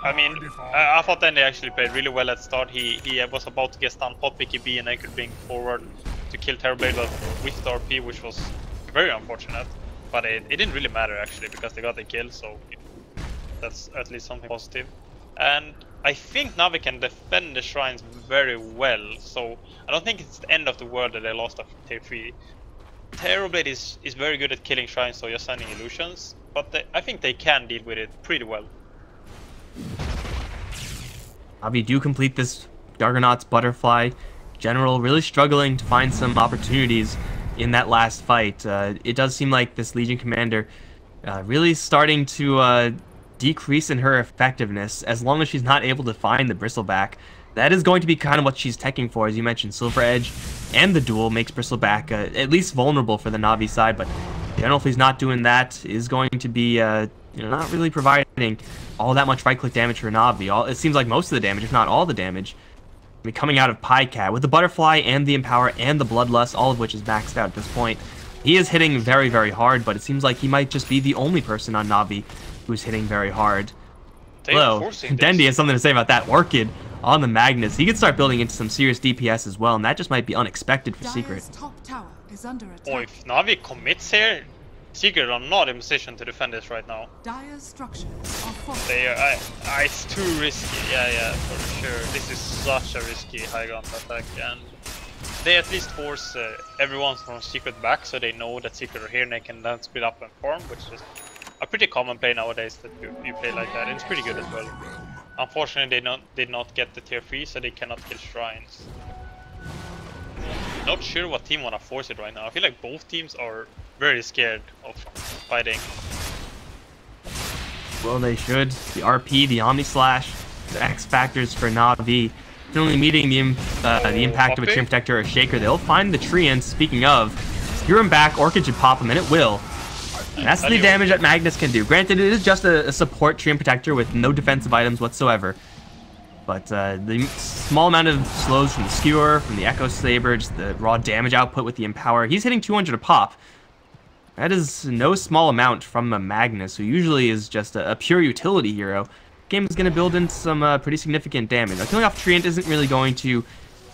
I mean, I thought then they actually played really well at start. He was about to get stunned, pop BKB, and they could bring forward to kill Terrorblade with the RP, which was very unfortunate. But it didn't really matter actually, because they got the kill, so that's at least something positive. And I think Na'Vi can defend the shrines very well, so I don't think it's the end of the world that they lost after tier 3. Terrorblade is very good at killing shrines, so just sending illusions, but I think they can deal with it pretty well. Navi do complete this Juggernaut's Butterfly. General really struggling to find some opportunities in that last fight. It does seem like this Legion Commander really starting to decrease in her effectiveness as long as she's not able to find the Bristleback. That is going to be kind of what she's teching for, as you mentioned. Silver Edge and the duel makes Bristleback at least vulnerable for the Navi side, but General, if he's not doing that, is going to be not really providing all that much right-click damage for Navi. It seems like most of the damage, if not all the damage, coming out of Pycat with the Butterfly and the Empower and the Bloodlust, all of which is maxed out at this point. He is hitting very, very hard, but it seems like he might just be the only person on Navi who's hitting very hard. Hello, Dendi has something to say about that. Orchid on the Magnus. He could start building into some serious DPS as well, and that just might be unexpected for Secret. Top tower is under attack. Oh, if Navi commits here, Secret are not in position to defend this right now. Dire's structures are fortified. They are, it's too risky. Yeah, for sure. This is such a risky high ground attack, and they at least force everyone from Secret back, so they know that Secret are here and they can then split up and farm, which is a pretty common play nowadays that you play like that. And it's pretty good as well. Unfortunately, they did not get the tier 3, so they cannot kill shrines. Not sure what team wanna force it right now. I feel like both teams are very scared of fighting. Well, they should. The RP, the Omni Slash, the X factors for Navi. Only meeting the impact of a Treant Protector or Shaker. They'll find the tree, and speaking of, secure him back, Orchid should pop him, and it will. And that's the damage that Magnus can do. Granted, it is just a support Treant Protector with no defensive items whatsoever. But the small amount of slows from the Skewer, from the Echo Saber, just the raw damage output with the Empower, he's hitting 200 a pop. That is no small amount from a Magnus, who usually is just a pure utility hero. Game is going to build in some pretty significant damage. Now, killing off Treant isn't really going to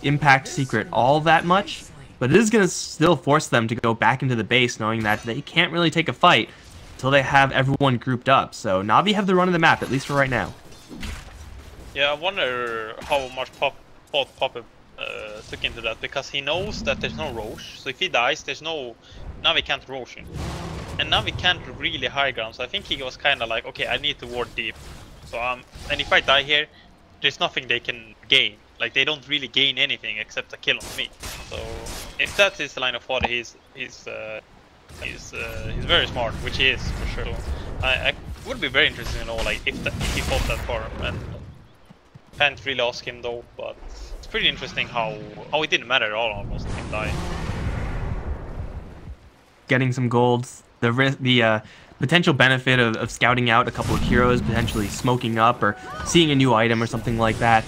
impact Secret all that much, but it is going to still force them to go back into the base, knowing that they can't really take a fight until they have everyone grouped up. So Navi have the run of the map, at least for right now. Yeah, I wonder how much Pop took into that, because he knows that there's no Roche, so if he dies, there's no... Navi can't Roche him. And Navi can't really high ground, so I think he was kind of like, okay, I need to ward deep. So and if I die here, there's nothing they can gain. Like, they don't really gain anything except a kill on me. So if that is the line of thought, he's very smart, which he is for sure. So I would be very interested to know, like, if he fought that farm. And can't really ask him though, but it's pretty interesting how it didn't matter at all almost him dying. Getting some golds, the potential benefit of scouting out a couple of heroes, potentially smoking up or seeing a new item or something like that,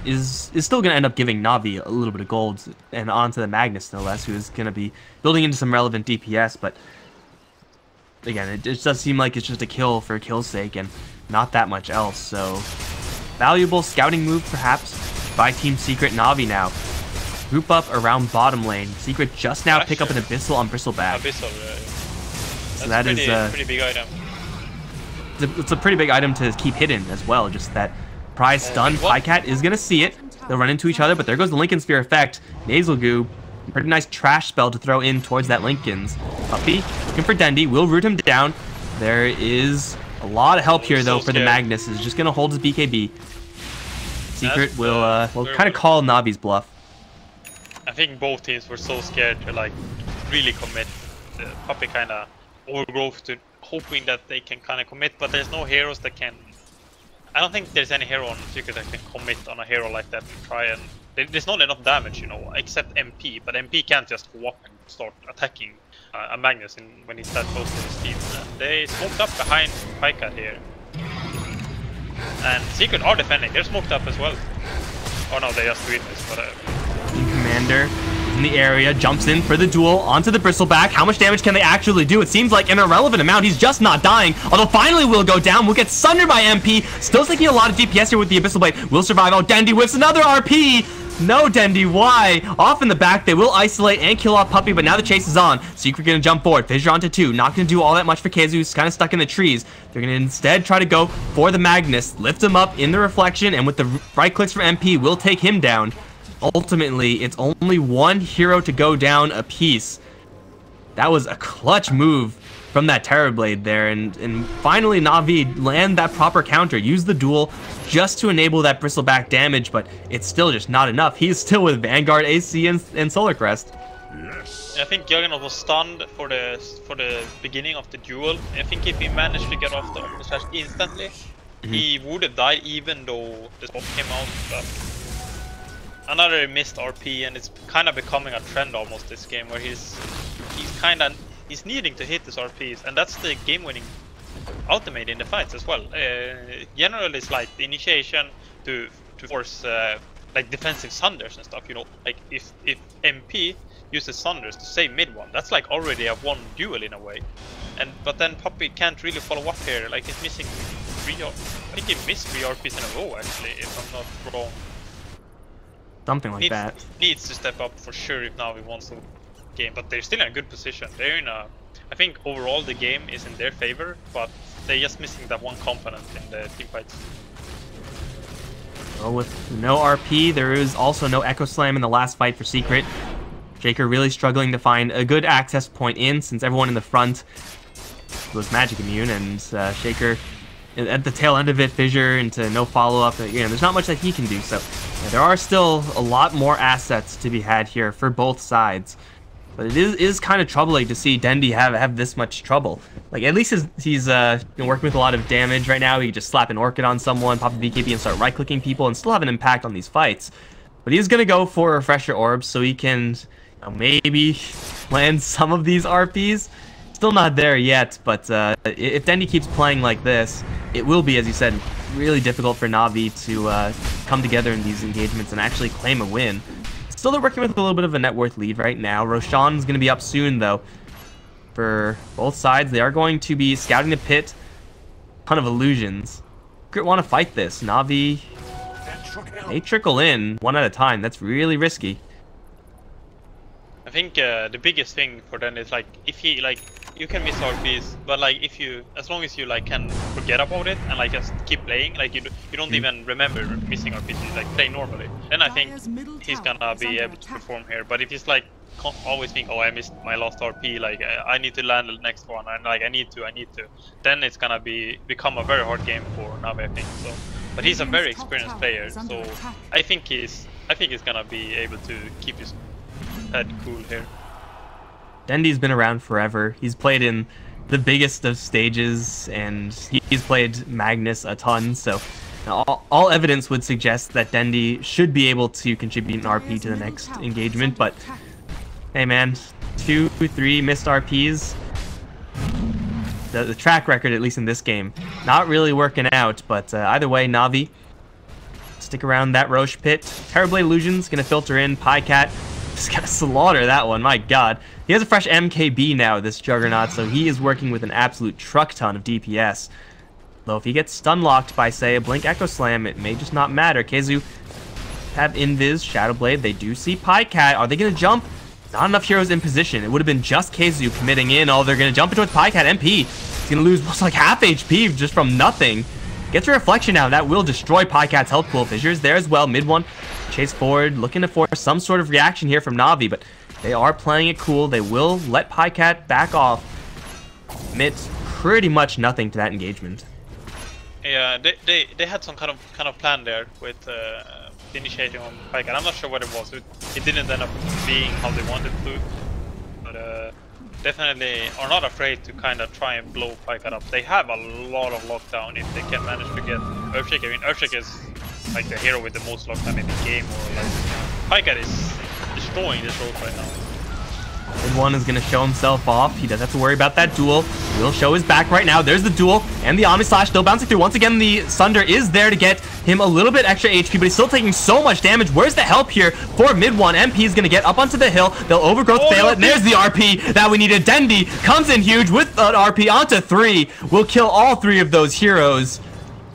is still going to end up giving Navi a little bit of gold, and onto the Magnus no less, who is going to be building into some relevant DPS. But again, it just does seem like it's just a kill for a kill's sake and not that much else. So valuable scouting move perhaps by Team Secret. Navi now group up around bottom lane. Secret just now pick up an Abyssal on Bristleback. So that is a pretty big item. It's a pretty big item to keep hidden as well. Just that prize stun. Pycat is going to see it. They'll run into each other, but there goes the Lincoln Sphere effect. Nasal Goo, pretty nice trash spell to throw in towards that Lincoln's. Puppy looking for Dendi, will root him down. There is a lot of help here though for the Magnus. Is just going to hold his BKB. Secret will kind of call Navi's bluff. I think both teams were so scared to like really commit. The Puppy kind of overgrowth to hoping that they can kind of commit, but there's no heroes that can. I don't think there's any hero on Secret that can commit on a hero like that and try and. There's not enough damage, you know, except MP, but MP can't just go up and start attacking a Magnus when he's that close to his team. And they smoked up behind Pycat here. And Secret are defending, they're smoked up as well. Oh no, they just doing this, but Commander in the area, jumps in for the duel onto the Bristleback. How much damage can they actually do? It seems like an irrelevant amount. He's just not dying, although finally will go down. Will get sundered by MP. Still taking a lot of DPS here with the Abyssal Blade. Will survive. Oh, Dendi whiffs another RP. No, Dendi, why? Off in the back, they will isolate and kill off Puppy, but now the chase is on. Secret gonna jump forward. Fissure onto 2. Not gonna do all that much for Keizu, who's kind of stuck in the trees. They're gonna instead try to go for the Magnus, lift him up in the reflection, and with the right clicks from MP, will take him down. Ultimately, it's only one hero to go down a piece. That was a clutch move from that Terrorblade there, and finally Na'Vi land that proper counter, use the duel just to enable that bristleback damage, but it's still just not enough. He's still with Vanguard, AC, and Solar Crest. Yes. I think Juggernaut was stunned for the beginning of the duel. I think if he managed to get off the Omni Slash instantly, he would have died even though the spot came out. But another missed RP, and it's kind of becoming a trend almost this game where he's needing to hit his RPs, and that's the game-winning ultimate in the fights as well. Generally, it's like the initiation to force like defensive Sunders and stuff. You know, like if MP uses Sunders to save mid one, that's like already a one duel in a way. But then Poppy can't really follow up here. Like he's missing I think he missed 3 RPs in a row actually, if I'm not wrong. Something like that. Needs to step up for sure if Na'Vi wants to game, but they're still in a good position. They're in a, I think overall the game is in their favor, but they're just missing that one component in the team fights. Well, with no RP, there is also no Echo Slam in the last fight for Secret. Shaker really struggling to find a good access point in, since everyone in the front was magic immune, and Shaker at the tail end of it, fissure into no follow-up. You know, there's not much that he can do, so yeah, there are still a lot more assets to be had here for both sides. But it is kind of troubling to see Dendi have this much trouble. Like, at least he's working with a lot of damage right now. He can just slap an Orchid on someone, pop a BKB, and start right-clicking people, and still have an impact on these fights. But he's going to go for Refresher Orbs so he can maybe land some of these RPs. Still not there yet, but if Dendi keeps playing like this, it will be, as you said, really difficult for Na'Vi to come together in these engagements and actually claim a win. Still, they're working with a little bit of a net worth lead right now. Roshan's going to be up soon, though. For both sides, they are going to be scouting the pit. Ton of illusions. Secret want to fight this. Na'Vi, they trickle in one at a time. That's really risky. I think the biggest thing for them is like if he you can miss RPs, but like if you, as long as you like can forget about it and like just keep playing, like you don't even remember missing RPs, you like play normally, then I think he's gonna be able to perform here. But if he's like always think, oh, I missed my last RP, like I need to land the next one, and like I need to, then it's gonna become a very hard game for Na'Vi, I think. So, but he's a very experienced player, so I think he's gonna be able to keep his head cool here. Dendi's been around forever. He's played in the biggest of stages, and he's played Magnus a ton, so all evidence would suggest that Dendi should be able to contribute an RP to the next engagement, but hey man, 2, 3 missed RPs. The track record, at least in this game, not really working out, but either way, Na'Vi stick around that Roche pit. Terrorblade Illusion's gonna filter in. Pycat just gonna slaughter that one, my god. He has a fresh MKB now, this Juggernaut, so he is working with an absolute truck ton of DPS. Though if he gets stun locked by, say, a Blink Echo Slam, it may just not matter. Keizu have Invis, Shadowblade, they do see Pycat. Are they gonna jump? Not enough heroes in position. It would have been just Keizu committing in. Oh, they're gonna jump into Pycat. MP, he's gonna lose almost like half HP just from nothing. Gets a reflection now, that will destroy Pycat's health pool. Fissure's there as well, mid one. Chase forward, looking to force some sort of reaction here from Na'Vi, but they are playing it cool. They will let Pycat back off. Commit pretty much nothing to that engagement. Yeah, they had some kind of plan there with initiating on Pycat. I'm not sure what it was. It didn't end up being how they wanted to, but definitely are not afraid to kind of try and blow Pycat up. They have a lot of lockdown if they can manage to get Earthshake. I mean, Earthshake is like the hero with the most lockdown in the game, or like Pycat is destroying this road right now. Mid one is going to show himself off. He doesn't have to worry about that duel. He'll show his back right now. There's the duel, and the Omni Slash still bouncing through. Once again, the Sunder is there to get him a little bit extra HP, but he's still taking so much damage. Where's the help here for mid one? MP is going to get up onto the hill. They'll overgrowth fail it, and there's the RP that we needed. Dendi comes in huge with an RP onto 3. Will kill all 3 of those heroes.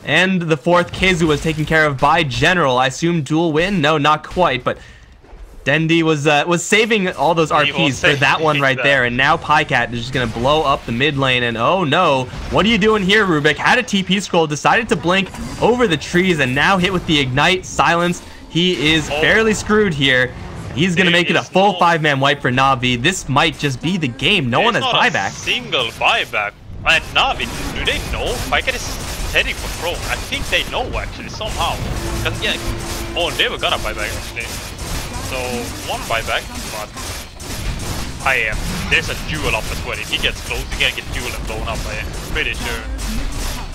And the 4th Keizu was taken care of by General. I assume dual win? No, not quite, but Dendi was saving all those RPs for that one right there, and now Pycat is just gonna blow up the mid lane, and oh no, what are you doing here, Rubik? Had a TP scroll, decided to blink over the trees, and now hit with the Ignite Silence. He is fairly screwed here. He's gonna make it a full 5-man wipe for Na'Vi. This might just be the game. No one has buyback. Single buyback. And Na'Vi, do they know? Piker is heading for Chrome. I think they know actually somehow. Cause yeah, oh they were gonna buyback actually. So one buyback, but there's a duel up as well. If he gets close, he can get duel and blown up. I'm pretty sure.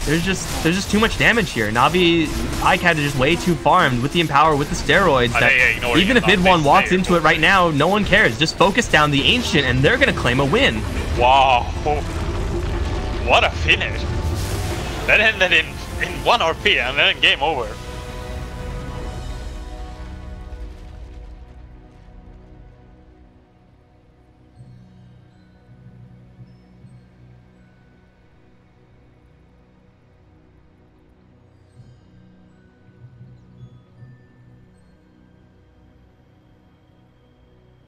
There's just too much damage here. Na'Vi ICAD is just way too farmed with the Empower, with the steroids. That even if Id1 walks into it right now, no one cares. Just focus down the Ancient and they're gonna claim a win. Wow, what a finish! That ended in 1 RP and then game over.